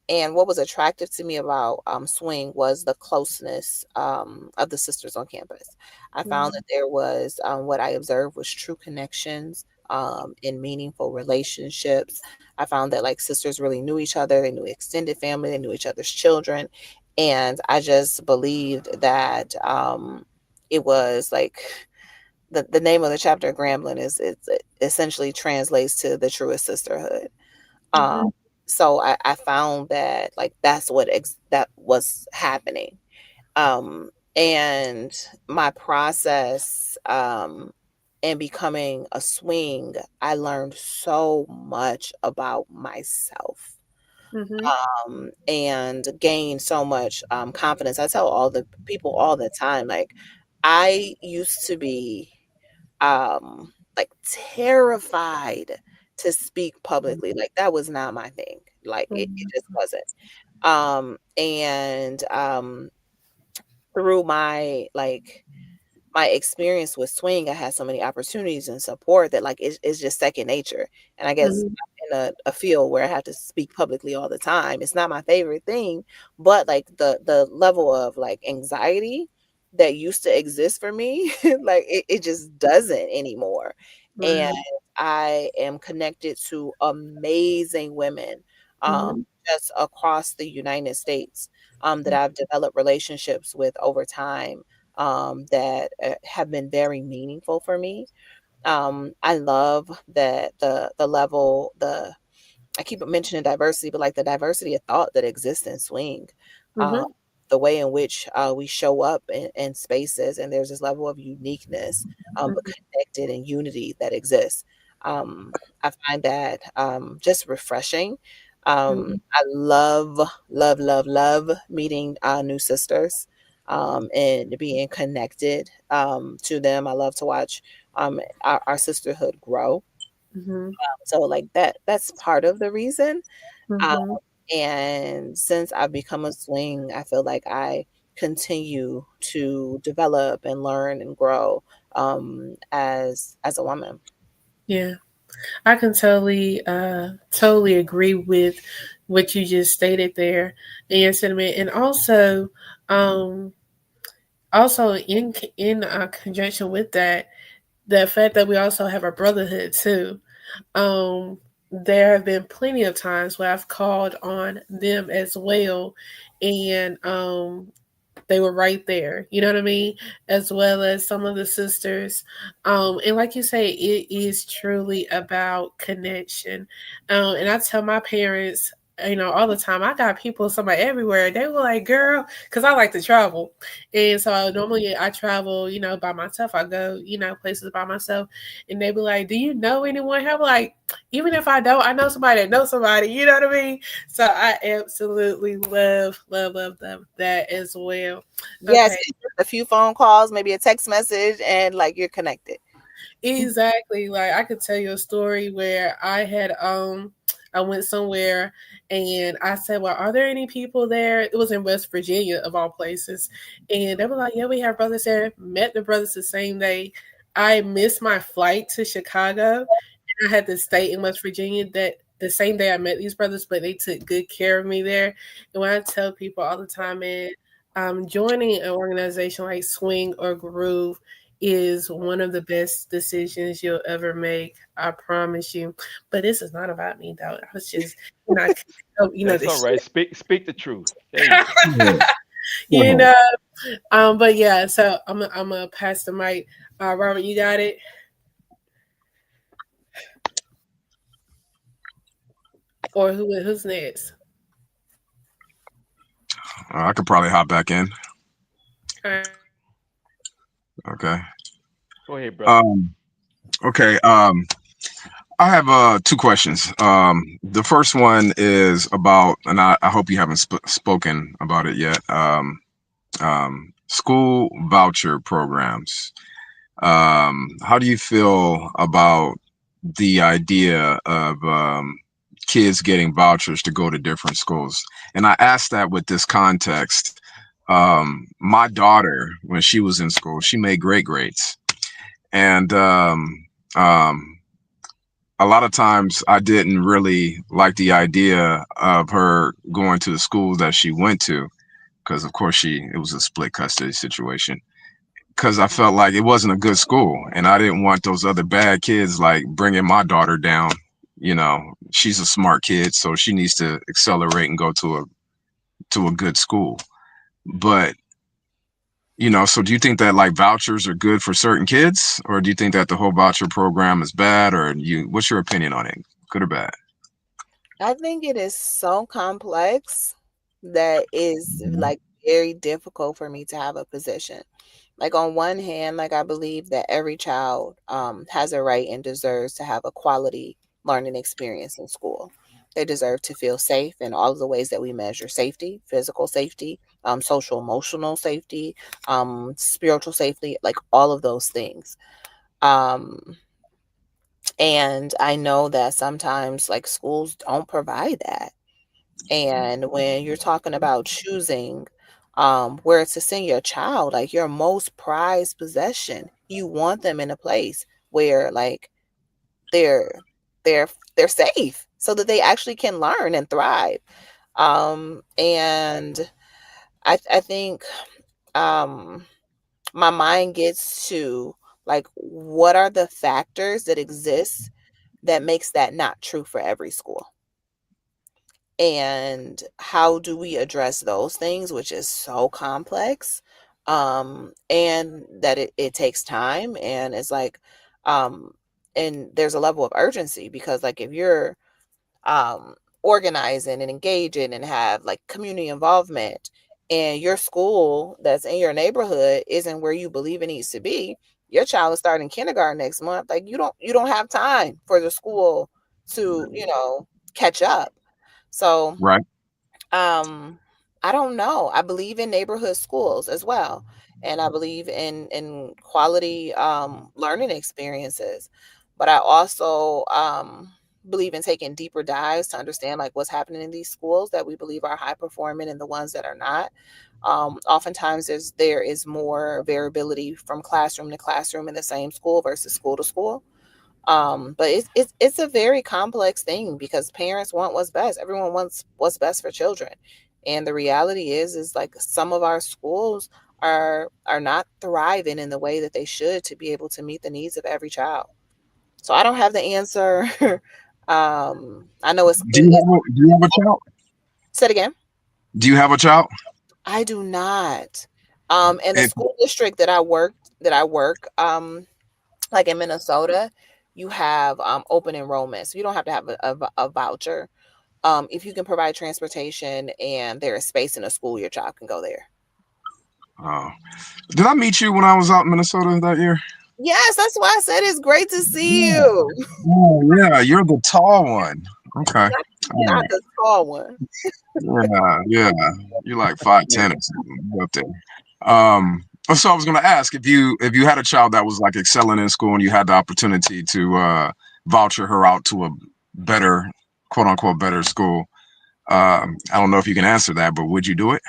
And what was attractive to me about swing was the closeness of the sisters on campus. I found Mhm. that there was what I observed was true connections in meaningful relationships. I found that like sisters really knew each other. They knew extended family. They knew each other's children. And I just believed that it was like the name of the chapter of Grambling it essentially translates to the truest sisterhood. Um, Mhm. so I found that like that's that was happening. And my process in becoming a swing, I learned so much about myself Mhm. and gained so much confidence. I tell all the people all the time, like I used to be like terrified to speak publicly. Like that was not my thing. Like it just wasn't. And through my experience with swing, I had so many opportunities and support that like it's just second nature. And I guess Mhm. I'm in a field where I have to speak publicly all the time. It's not my favorite thing, but like the level of like anxiety that used to exist for me, like it just doesn't anymore. And Right. I am connected to amazing women Mm-hmm. just across the United States that I've developed relationships with over time that have been very meaningful for me. I love that the level, I keep mentioning diversity, but like the diversity of thought that exists in swing, uh, Mm-hmm. the way in which we show up in spaces, and there's this level of uniqueness, but connected and unity that exists. Um, I find that just refreshing. Mm-hmm. I love, love, love, love meeting new sisters and being connected to them. I love to watch our sisterhood grow. Mm-hmm. So like that's part of the reason. Um, Mm-hmm. and since I've become a swing, I feel like I continue to develop and learn and grow as a woman. Yeah. I can totally agree with what you just stated there in your sentiment, and um, also in conjunction with that, the fact that we also have a brotherhood too. Um, there have been plenty of times where I've called on them as well, and they were right there. You know what I mean? As well as some of the sisters. And like you say, it is truly about connection. And I tell my parents, all the time, I got people, somebody everywhere. They were like, girl, because I like to travel. And so normally I travel, by myself. I go, places by myself. And they be like, do you know anyone? I'm like, even if I don't, I know somebody that knows somebody. You know what I mean? So I absolutely love that as well. Yes, Okay, it's just a few phone calls, maybe a text message, and like you're connected. exactly. Like I could tell you a story where I went somewhere and I said, well, are there any people there? It was in West Virginia of all places. And they were like, yeah, we have brothers there. Met the brothers the same day. I missed my flight to Chicago. I had to stay in West Virginia that the same day I met these brothers, but they took good care of me there. And when I tell people all the time, man, joining an organization like Swing or Groove is one of the best decisions you'll ever make. I promise you. But this is not about me, though. I was just, That's the all shit. right. Speak the truth. There you go. Yeah. Go you ahead. know. But yeah. So I'm gonna pass the mic. Robert, you got it. Or who's next? I could probably hop back in. All right. Okay. Go ahead, brother. Um, okay. I have two questions. The first one is about, and I hope you haven't spoken about it yet. School voucher programs. How do you feel about the idea of kids getting vouchers to go to different schools? And I asked that with this context. My daughter, when she was in school, she made great grades, and um, a lot of times I didn't really like the idea of her going to the school that she went to, because of course it was a split custody situation, because I felt like it wasn't a good school, and I didn't want those other bad kids like bringing my daughter down. She's a smart kid, so she needs to accelerate and go to a good school. But so do you think that like vouchers are good for certain kids, or do you think that the whole voucher program is bad, or what's your opinion on it, good or bad? I think it is so complex that is like very difficult for me to have a position. Like on one hand, like I believe that every child has a right and deserves to have a quality learning experience in school. They deserve to feel safe in all of the ways that we measure safety, physical safety, social emotional safety, spiritual safety, like all of those things. Um, and I know that sometimes like schools don't provide that. And when you're talking about choosing where to send your child, like your most prized possession, you want them in a place where like they're they're safe so that they actually can learn and thrive. And I think um my mind gets to like what are the factors that exist that makes that not true for every school? And how do we address those things, which is so complex, and that it takes time, and it's like, um, and there's a level of urgency, because like if you're organizing and engaging and have like community involvement, and your school that's in your neighborhood isn't where you believe it needs to be, your child is starting kindergarten next month. Like you don't have time for the school to, catch up. So Right. I don't know. I believe in neighborhood schools as well. And I believe in quality learning experiences. But I also believe in taking deeper dives to understand like what's happening in these schools that we believe are high performing and the ones that are not. Oftentimes there is more variability from classroom to classroom in the same school versus school to school. But it's a very complex thing, because parents want what's best. Everyone wants what's best for children. And the reality is like some of our schools are not thriving in the way that they should to be able to meet the needs of every child. So I don't have the answer. I know Do you have a child? said again. Do you have a child? I do not. And the If school district that I work, like in Minnesota, you have open enrollment. So you don't have to have a voucher. If you can provide transportation and there is space in a school, your child can go there. uh, did I meet you when I was out in Minnesota that year? Yes, that's why I said it's great to see Yeah. you. Oh, yeah, you're the tall one. Okay. Not, All not right. the tall one. Yeah. You're like 5'10" or something. You're up there. So I was gonna ask if you had a child that was like excelling in school and you had the opportunity to voucher her out to a better, quote unquote, better school. I don't know if you can answer that, but would you do it?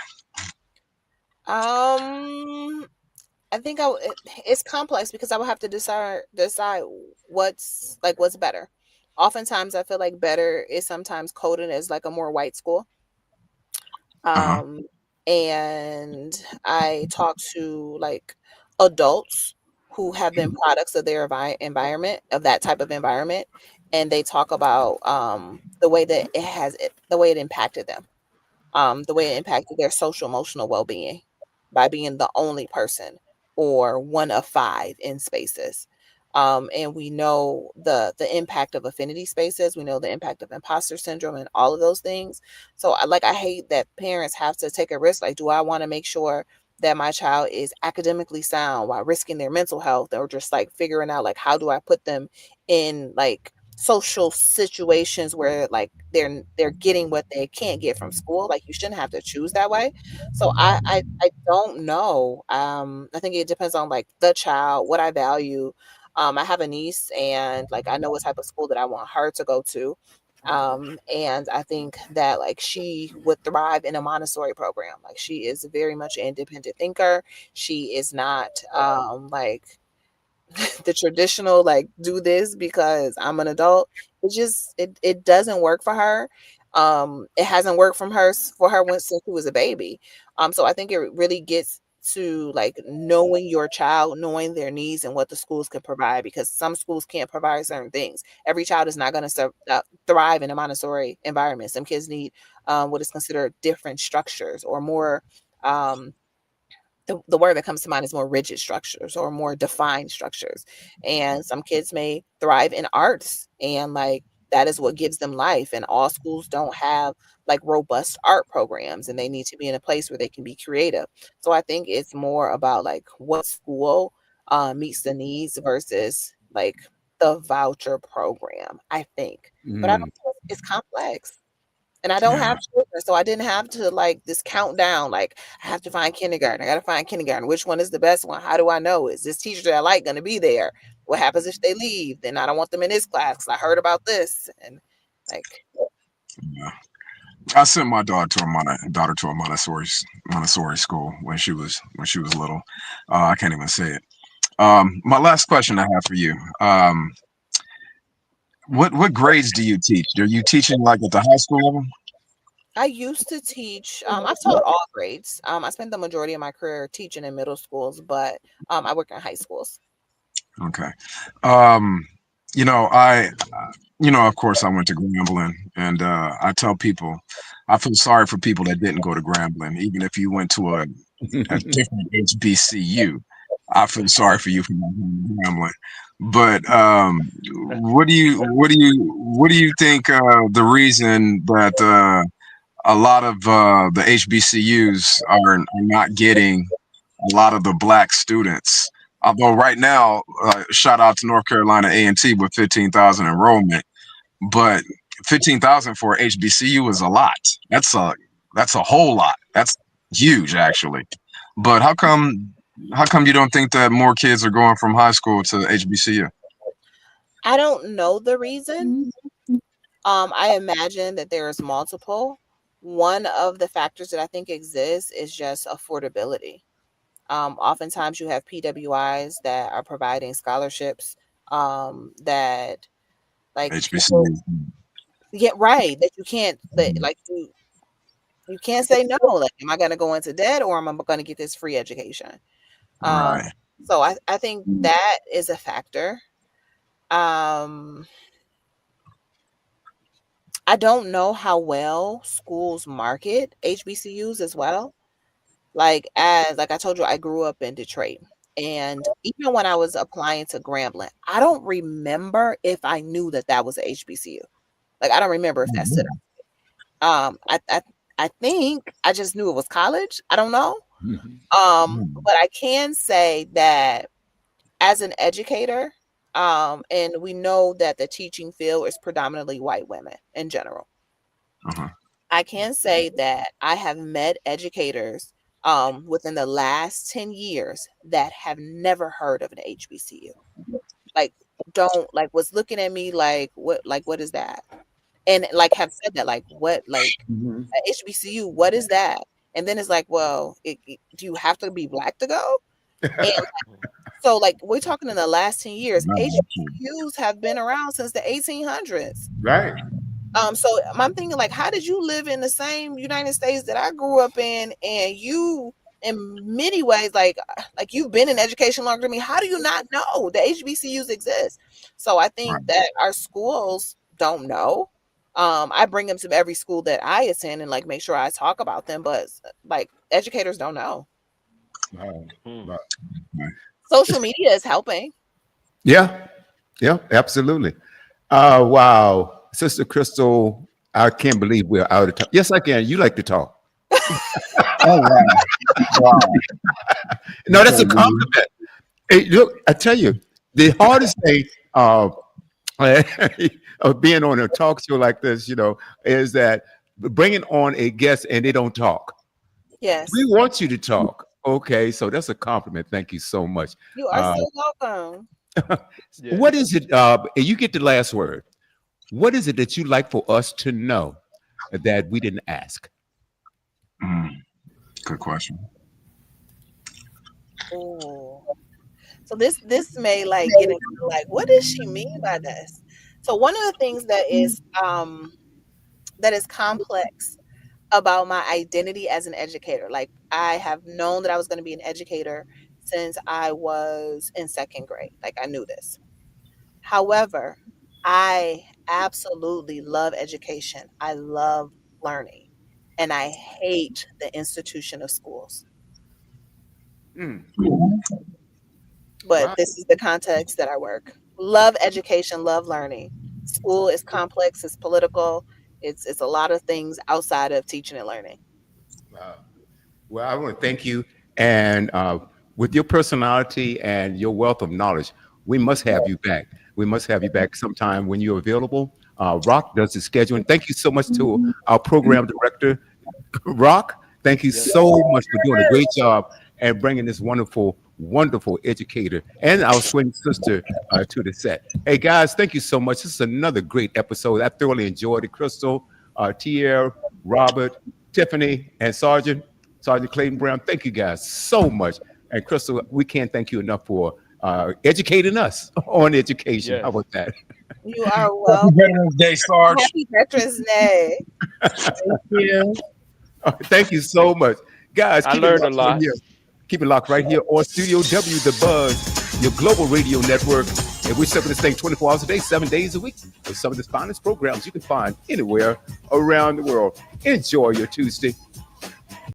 Um, I think it's complex, because I would have to decide what's better. Oftentimes, I feel like better is sometimes coded as like a more white school. Uh-huh. Um, and I talk to like adults who have been products of their environment, of that type of environment, and they talk about the way that the way it impacted them, the way it impacted their social emotional well being by being the only person or one of five in spaces. And we know the impact of affinity spaces. We know the impact of imposter syndrome and all of those things. So I hate that parents have to take a risk. Like, do I want to make sure that my child is academically sound while risking their mental health, or just like figuring out like how do I put them in like social situations where like they're getting what they can't get from school. Like, you shouldn't have to choose that way. So I don't know. I think it depends on like the child, what I value. I have a niece, and like I know what type of school that I want her to go to. And I think that like she would thrive in a Montessori program. Like, she is very much an independent thinker. She is not like the traditional like do this because I'm an adult. It doesn't work for her. It hasn't worked for her since she was a baby. So I think it really gets to like knowing your child, knowing their needs and what the schools can provide, because some schools can't provide certain things. Every child is not going to thrive in a Montessori environment. Some kids need what is considered different structures, or more um the word that comes to mind is more rigid structures or more defined structures. And some kids may thrive in arts, and like that is what gives them life. And all schools don't have like robust art programs, and they need to be in a place where they can be creative. So I think it's more about like what school meets the needs versus like the voucher program, I think. But I don't Mm, know, it's complex. And I don't Yeah. have children, so I didn't have to like this countdown. Like, I have to find kindergarten. I got to find kindergarten. Which one is the best one? How do I know? Is this teacher that I like going to be there? What happens if they leave? Then I don't want them in this class 'cause I heard about this. And like, Yeah. I sent my daughter to a Montessori school when she was little. I can't even say it. My last question I have for you. What grades do you teach? Are you teaching like at the high school level? I used to teach. I've taught all grades. I spent the majority of my career teaching in middle schools, but I work in high schools. Okay. Um, you know, of course, I went to Grambling, and I tell people, I feel sorry for people that didn't go to Grambling, even if you went to a different HBCU. I feel sorry for you for not going to Grambling. But what do you think the reason that a lot of the HBCUs are not getting a lot of the black students? Although right now, shout out to North Carolina A&T with 15,000 enrollment, but 15,000 for HBCU is a lot. That's a whole lot. That's huge, actually. But how come you don't think that more kids are going from high school to HBCU? I don't know the reason. I imagine that there's multiple. One of the factors that I think exists is just affordability. Oftentimes you have PWIs that are providing scholarships that like people, HBCU. yeah, right, that you can't that, like you can't say no. Like, am I going to go into debt or am I going to get this free education? Um, Right. so I think that is a factor. Um, I don't know how well schools market HBCUs as well. Like I told you, I grew up in Detroit. And even when I was applying to Grambling, I don't remember if I knew that that was a HBCU. Like I don't remember if that stood out. I think I just knew it was college. I don't know. But I can say that as an educator, and we know that the teaching field is predominantly white women in general. Uh-huh. I can say that I have met educators within the last 10 years that have never heard of an HBCU. Like, don't like was looking at me like what is that? And like have said that, like, what, like a HBCU, what is that? And then it's like, well, do you have to be black to go? And so, like, we're talking in the last 10 years, HBCUs have been around since the 1800s. Right. So I'm thinking, like, how did you live in the same United States that I grew up in, and you, in many ways, like you've been in education longer than me. How do you not know the HBCUs exist? So I think that our schools don't know. I bring them to every school that I attend and like make sure I talk about them, but like educators don't know. Wow. Wow. Social media is helping. Yeah. Yeah, absolutely. Wow. Sister Crystal, I can't believe we're out of time. Yes, I can. You like to talk. Oh, wow. No, that's a compliment. Hey, look, I tell you, the hardest thing of being on a talk show like this, is that bringing on a guest and they don't talk. Yes. We want you to talk. Okay, so that's a compliment. Thank you so much. You are so welcome. Yeah. What is it? You get the last word. What is it that you'd like for us to know that we didn't ask? Good question. Ooh. So this may like get into like, what does she mean by this? So one of the things that is complex about my identity as an educator, like I have known that I was going to be an educator since I was in second grade. Like I knew this. However, I absolutely love education. I love learning, and I hate the institution of schools. But Wow. this is the context that I work. Love education, love learning. School is complex, it's political, it's a lot of things outside of teaching and learning. Wow. Well, I want to thank you. And with your personality and your wealth of knowledge, we must have you back. We must have you back sometime when you're available. Rock does the scheduling. Thank you so much to our program director, Rock. Thank you so much for doing a great job and bringing this wonderful, wonderful educator and our swing sister to the set. Hey, guys, thank you so much. This is another great episode. I thoroughly enjoyed it. Crystal, Tierra, Robert, Tiffany, and Sergeant Clayton Brown. Thank you guys so much. And Crystal, we can't thank you enough for educating us on education. Yes. How about that? You are welcome. Veterans Day, Sarge. Happy Veterans Day. Thank you. Thank you so much. Guys, I keep it learned a locked right lot. here. Keep it locked right here on Studio W, The Buzz, your global radio network. And we're serving this thing 24 hours a day, 7 days a week, with some of the finest programs you can find anywhere around the world. Enjoy your Tuesday.